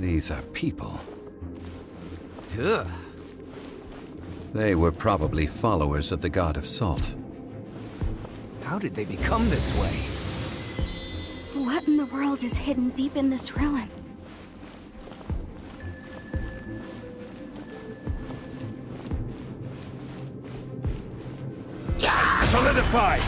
These are people. Ugh. They were probably followers of the god of salt. How did they become this way? What in the world is hidden deep in this ruin? Solidify!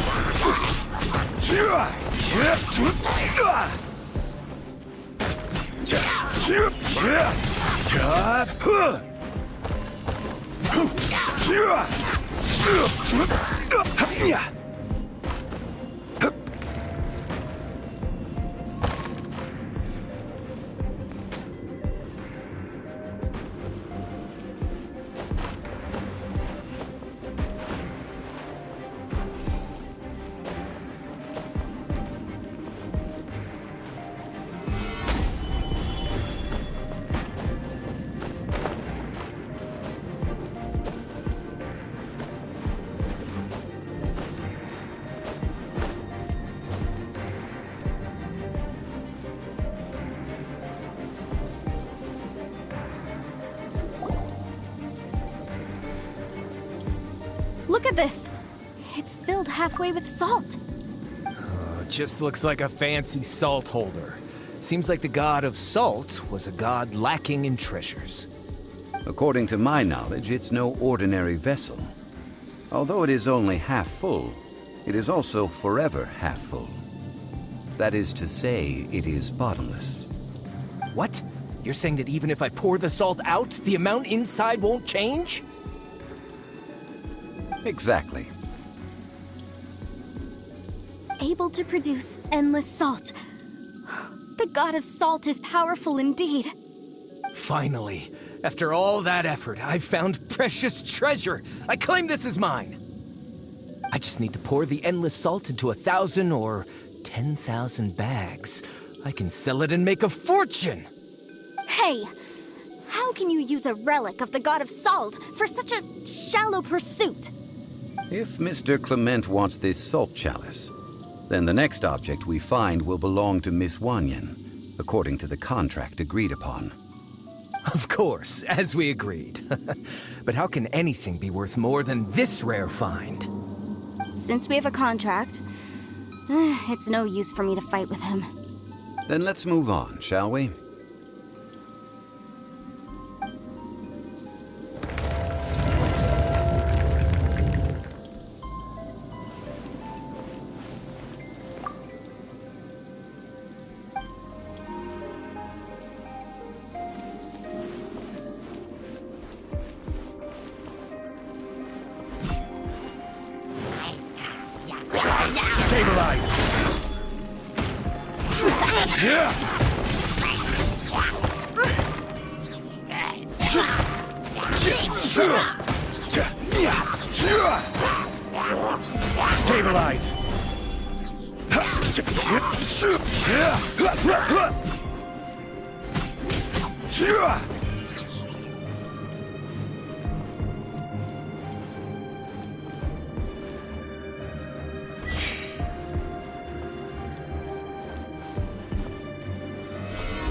Look at this! It's filled halfway with salt. Just looks like a fancy salt holder. Seems like the god of salt was a god lacking in treasures. According to my knowledge, it's no ordinary vessel. Although it is only half full, it is also forever half full. That is to say, it is bottomless. What? You're saying that even if I pour the salt out, the amount inside won't change? Exactly. Able to produce endless salt. The god of salt is powerful indeed. Finally, after all that effort, I've found precious treasure. I claim this as mine. I just need to pour the endless salt into 1,000 or 10,000 bags. I can sell it and make a fortune. Hey, how can you use a relic of the god of salt for such a shallow pursuit? If Mr. Clement wants this salt chalice, then the next object we find will belong to Miss Wanyan, according to the contract agreed upon. Of course, as we agreed. But how can anything be worth more than this rare find? Since we have a contract, it's no use for me to fight with him. Then let's move on, shall we? Stabilize! Stabilize!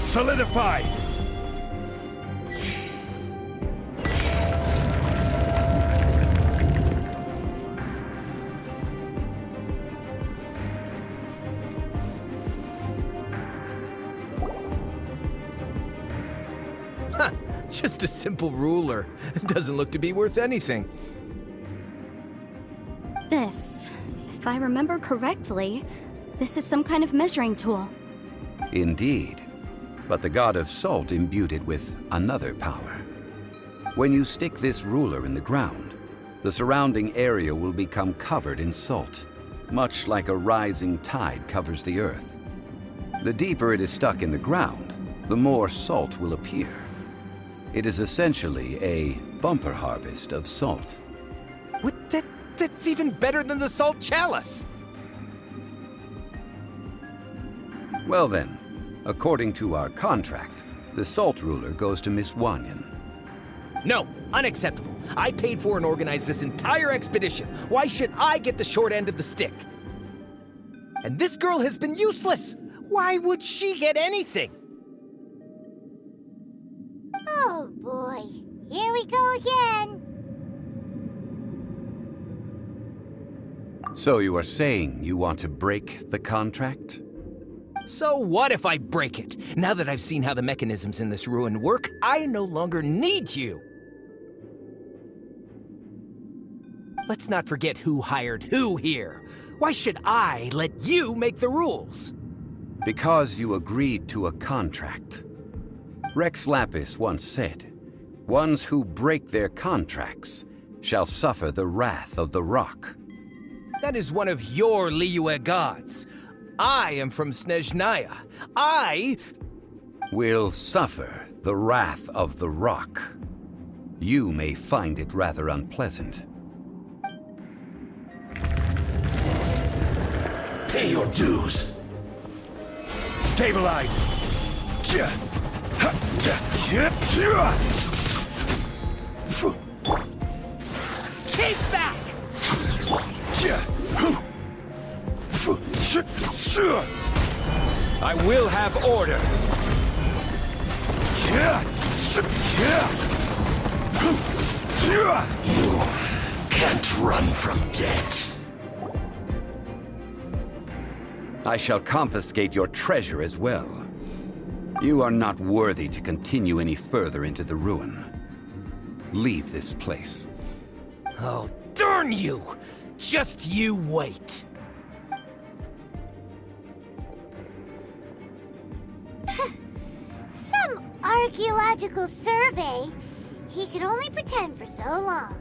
Solidify! Just a simple ruler. Doesn't look to be worth anything. This, if I remember correctly, this is some kind of measuring tool. Indeed. But the god of salt imbued it with another power. When you stick this ruler in the ground, the surrounding area will become covered in salt, much like a rising tide covers the earth. The deeper it is stuck in the ground, the more salt will appear. It is essentially a bumper harvest of salt. What? That's even better than the salt chalice! Well then, according to our contract, the salt ruler goes to Miss Wanyan. No, unacceptable. I paid for and organized this entire expedition. Why should I get the short end of the stick? And this girl has been useless. Why would she get anything? So you are saying you want to break the contract? So what if I break it? Now that I've seen how the mechanisms in this ruin work, I no longer need you. Let's not forget who hired who here. Why should I let you make the rules? Because you agreed to a contract. Rex Lapis once said, "Ones who break their contracts shall suffer the wrath of the rock." That is one of your Liyue gods. I am from Snezhnaya. I Will suffer the wrath of the rock. You may find it rather unpleasant. Pay your dues. Stabilize. keep back! I will have order. You can't run from death. I shall confiscate your treasure as well. You are not worthy to continue any further into the ruin. Leave this place. Oh, darn you! Just you wait. Some archaeological survey? He could only pretend for so long.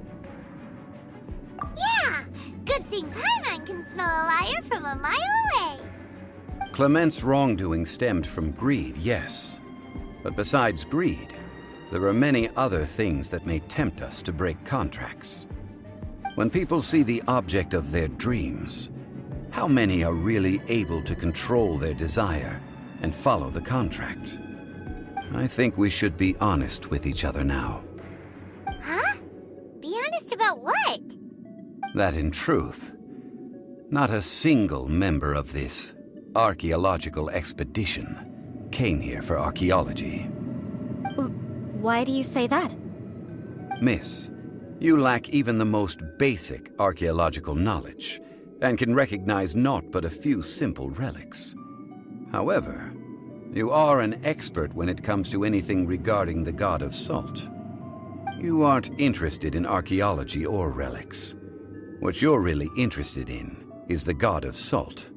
Yeah! Good thing Paimon can smell a liar from a mile away. Clement's wrongdoing stemmed from greed, yes. But besides greed, there are many other things that may tempt us to break contracts. When people see the object of their dreams, how many are really able to control their desire and follow the contract? I think we should be honest with each other now. Huh? Be honest about what? That in truth, not a single member of this archaeological expedition came here for archaeology. Why do you say that? Miss, you lack even the most basic archaeological knowledge, and can recognize naught but a few simple relics. However, you are an expert when it comes to anything regarding the god of salt. You aren't interested in archaeology or relics. What you're really interested in is the god of salt.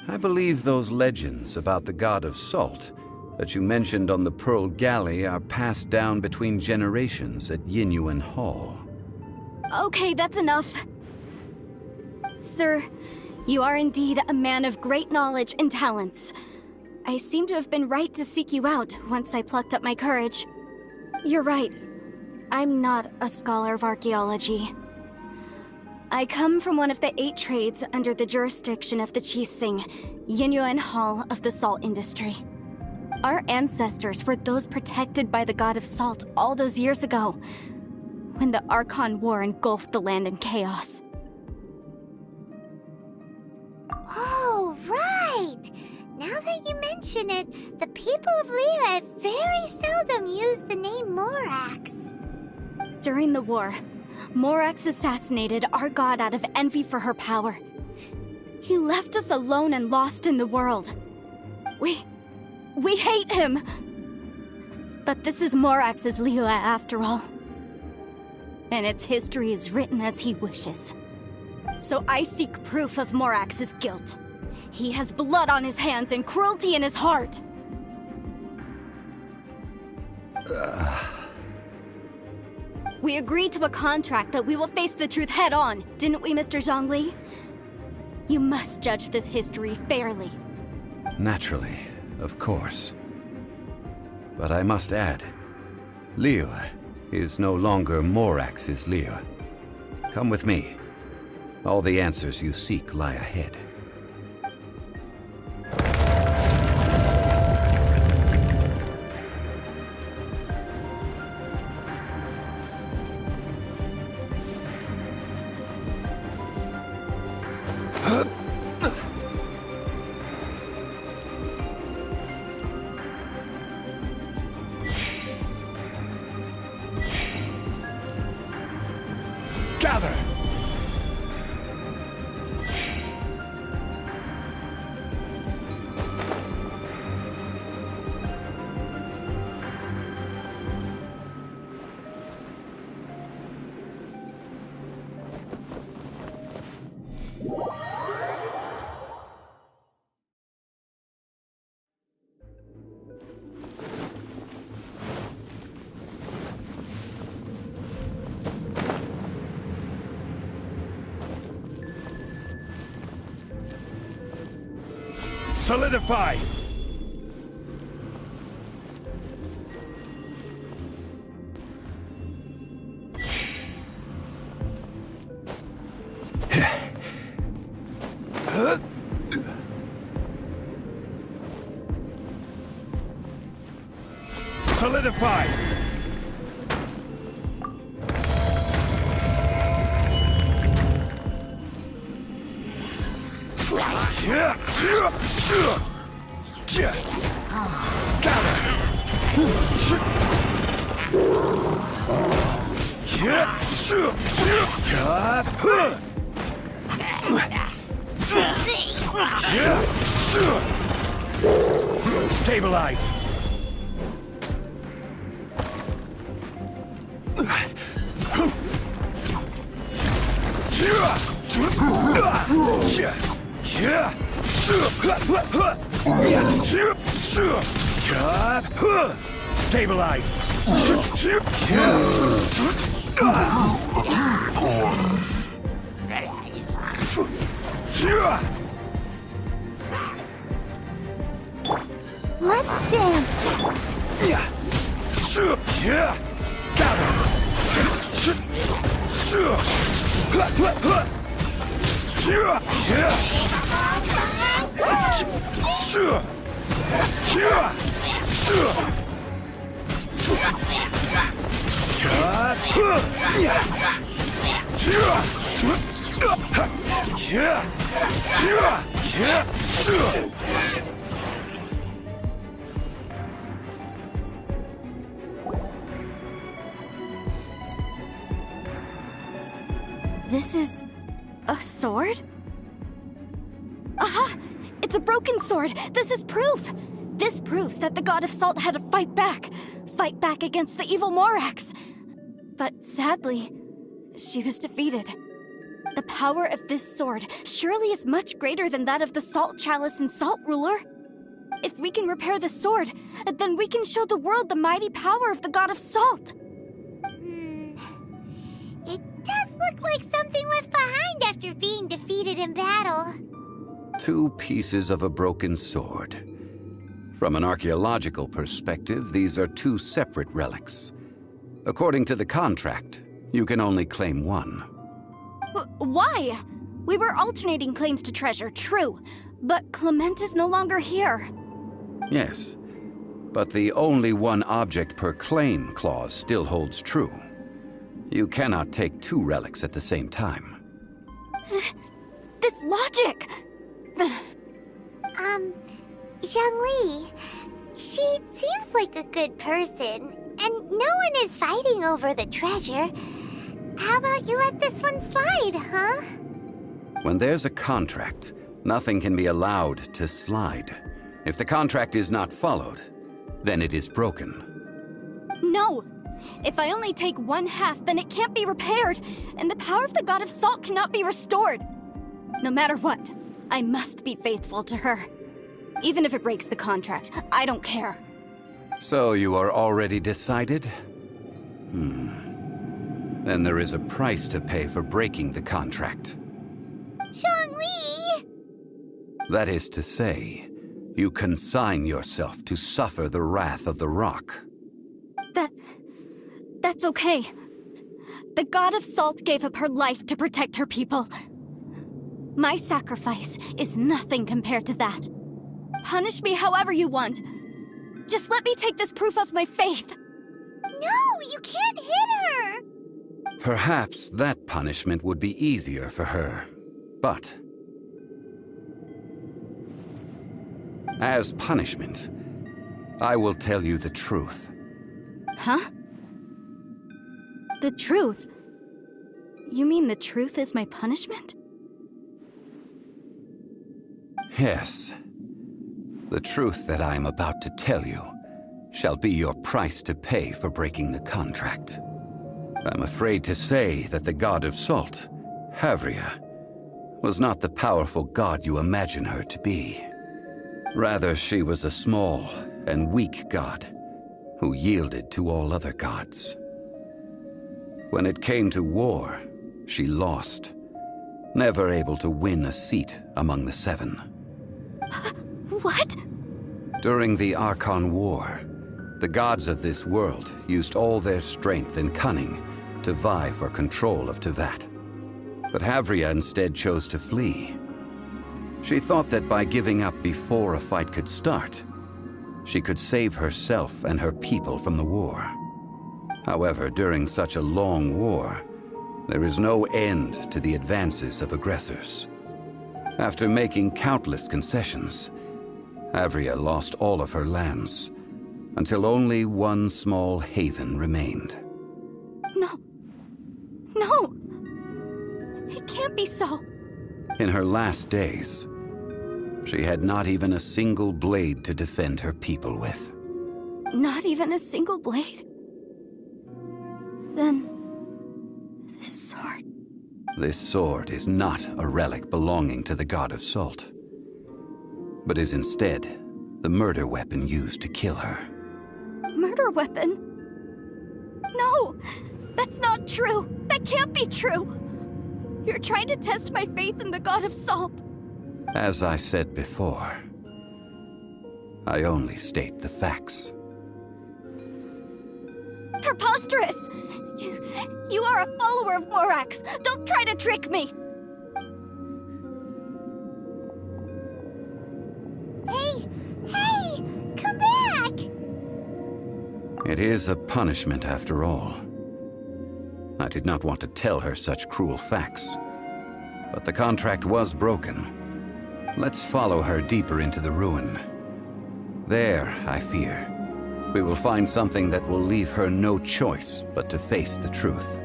I believe those legends about the god of salt that you mentioned on the Pearl Galley are passed down between generations at Yinyuan Hall. Okay, that's enough. Sir, you are indeed a man of great knowledge and talents. I seem to have been right to seek you out once I plucked up my courage. You're right. I'm not a scholar of archaeology. I come from one of the 8 trades under the jurisdiction of the Chising, Yinyuan Hall of the salt industry. Our ancestors were those protected by the god of salt all those years ago, when the Archon War engulfed the land in chaos. Oh, right! Now that you mention it, the people of Liyue very seldom use the name Morax. During the war, Morax assassinated our god out of envy for her power. He left us alone and lost in the world. We hate him! But this is Morax's Liyue after all. And its history is written as he wishes. So I seek proof of Morax's guilt. He has blood on his hands and cruelty in his heart! We agreed to a contract that we will face the truth head on, didn't we, Mr. Zhongli? You must judge this history fairly. Naturally, of course. But I must add, Liyue is no longer Morax's Liyue. Come with me. All the answers you seek lie ahead. Gather! Solidify! Solidify! Stabilize! Stabilize! Let's dance. This is a sword? Aha! It's a broken sword! This is proof! This proves that the God of Salt had to fight back against the evil Morax. But sadly, she was defeated. The power of this sword surely is much greater than that of the Salt Chalice and Salt Ruler. If we can repair the sword, then we can show the world the mighty power of the God of Salt. It does look like something left behind after being defeated in battle. 2 pieces of a broken sword. From an archaeological perspective, these are 2 separate relics. According to the contract, you can only claim one. Why? We were alternating claims to treasure, true. But Clement is no longer here. Yes, but the only one object per claim clause still holds true. You cannot take 2 relics at the same time. This logic! Zhongli, she seems like a good person, and no one is fighting over the treasure. How about you let this one slide, huh? When there's a contract, nothing can be allowed to slide. If the contract is not followed, then it is broken. No! If I only take 1/2, then it can't be repaired, and the power of the God of Salt cannot be restored. No matter what, I must be faithful to her. Even if it breaks the contract, I don't care. So you are already decided? Then there is a price to pay for breaking the contract. Zhongli! That is to say, you consign yourself to suffer the wrath of the rock. That's okay. The God of Salt gave up her life to protect her people. My sacrifice is nothing compared to that. Punish me however you want. Just let me take this proof of my faith. No, you can't hit her! Perhaps that punishment would be easier for her, but as punishment, I will tell you the truth. Huh? The truth? You mean the truth is my punishment? Yes. The truth that I am about to tell you shall be your price to pay for breaking the contract. I'm afraid to say that the God of Salt, Havria, was not the powerful god you imagine her to be. Rather, she was a small and weak god who yielded to all other gods. When it came to war, she lost, never able to win a seat among the 7. What? During the Archon War, the gods of this world used all their strength and cunning to vie for control of Tevat. But Havria instead chose to flee. She thought that by giving up before a fight could start, she could save herself and her people from the war. However, during such a long war, there is no end to the advances of aggressors. After making countless concessions, Havria lost all of her lands, until only one small haven remained. No. No! It can't be so. In her last days, she had not even a single blade to defend her people with. Not even a single blade? Then... this sword... This sword is not a relic belonging to the god of Salt, but is instead the murder weapon used to kill her. Murder weapon? No! That's not true! That can't be true! You're trying to test my faith in the god of Salt. As I said before, I only state the facts. Preposterous! You are a follower of Morax! Don't try to trick me! Hey! Come back! It is a punishment after all. I did not want to tell her such cruel facts, but the contract was broken. Let's follow her deeper into the ruin. There, I fear, we will find something that will leave her no choice but to face the truth.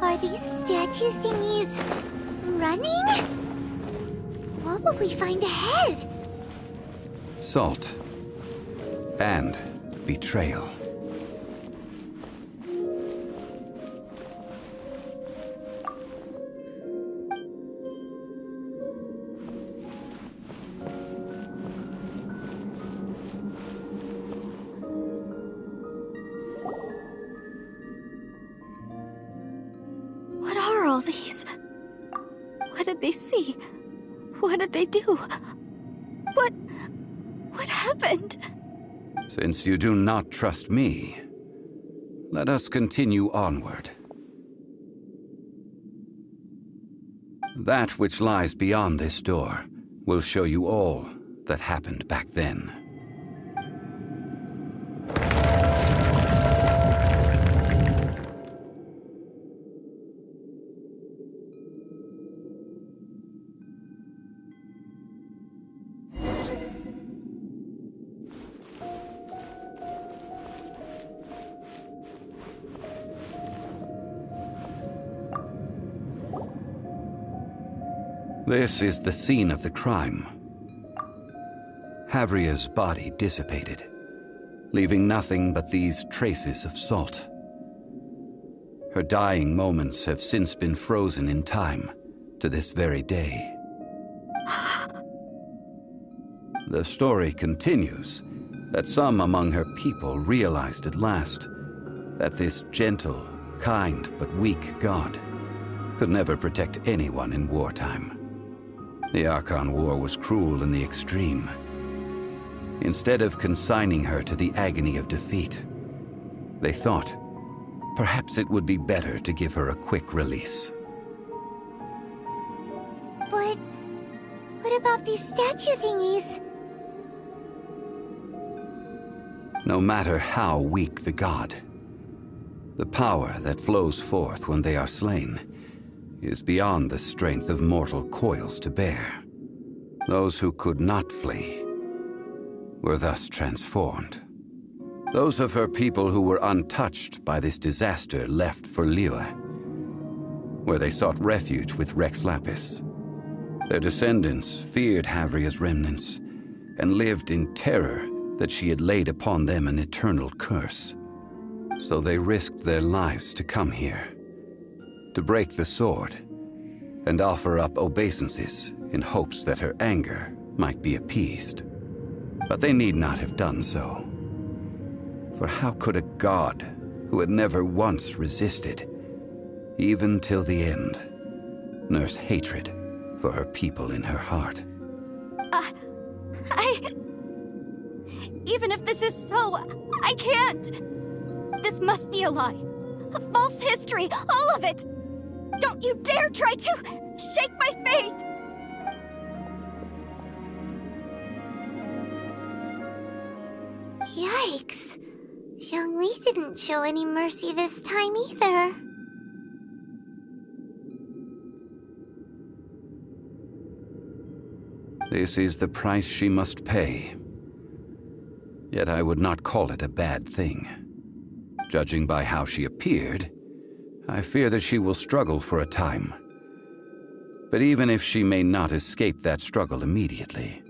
Are these statue thingies running? What will we find ahead? Salt and betrayal. What are all these? What did they see? What did they do? What happened? Since you do not trust me, let us continue onward. That which lies beyond this door will show you all that happened back then. This is the scene of the crime. Havria's body dissipated, leaving nothing but these traces of salt. Her dying moments have since been frozen in time to this very day. The story continues that some among her people realized at last that this gentle, kind, but weak god could never protect anyone in wartime. The Archon War was cruel in the extreme. Instead of consigning her to the agony of defeat, they thought perhaps it would be better to give her a quick release. But what about these statue thingies? No matter how weak the god, the power that flows forth when they are slain is beyond the strength of mortal coils to bear. Those who could not flee were thus transformed. Those of her people who were untouched by this disaster left for Liyue, where they sought refuge with Rex Lapis. Their descendants feared Havria's remnants and lived in terror that she had laid upon them an eternal curse. So they risked their lives to come here, to break the sword and offer up obeisances in hopes that her anger might be appeased. But they need not have done so. For how could a god who had never once resisted, even till the end, nurse hatred for her people in her heart? Even if this is so, I can't! This must be a lie. A false history, all of it! Don't you dare try to shake my faith! Yikes. Zhongli didn't show any mercy this time either. This is the price she must pay. Yet I would not call it a bad thing. Judging by how she appeared, I fear that she will struggle for a time. But even if she may not escape that struggle immediately,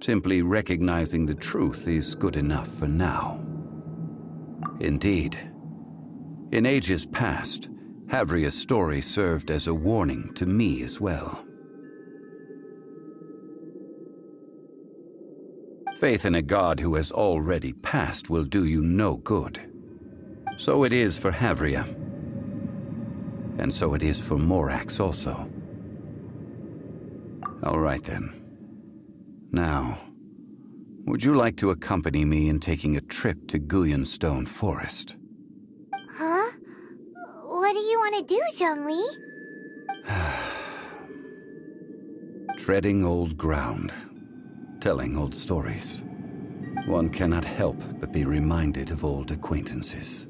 simply recognizing the truth is good enough for now. Indeed, in ages past, Havria's story served as a warning to me as well. Faith in a god who has already passed will do you no good. So it is for Havria. And so it is for Morax also. All right then. Now, would you like to accompany me in taking a trip to Guyonstone Forest? Huh? What do you want to do, Zhongli? Treading old ground, telling old stories. One cannot help but be reminded of old acquaintances.